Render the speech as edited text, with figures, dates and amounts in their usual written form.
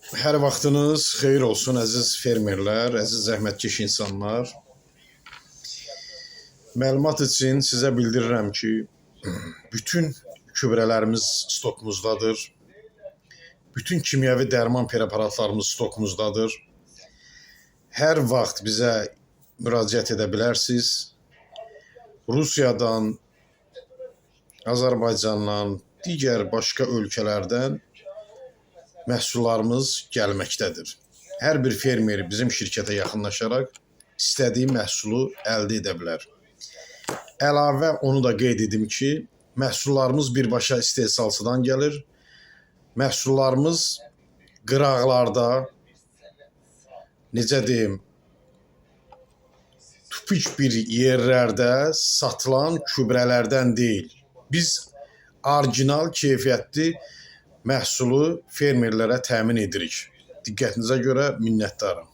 Hər vaxtınız xeyir olsun əziz fermerlər, əziz zəhmətkeş insanlar. Məlumat üçün sizə bildirirəm ki, bütün gübrələrimiz stokmuzdadır. Bütün kimyəvi dərman preparatlarımız stokmuzdadır. Hər vaxt bizə müraciət edə bilərsiniz. Rusiyadan, Azərbaycandan, digər başqa ölkələrdən məhsullarımız gəlməkdədir. Hər bir fermer bizim şirkətə yaxınlaşaraq istədiyi məhsulu əldə edə bilər. Əlavə onu da qeyd edim ki, məhsullarımız birbaşa istehsalçıdan gəlir. Məhsullarımız qıraqlarda, necə deyim, tupik bir yerlərdə satılan gübrələrdən deyil. Biz orijinal, keyfiyyətli məhsulu fermerlərə təmin edirik. Diqqətinizə görə minnətdarım.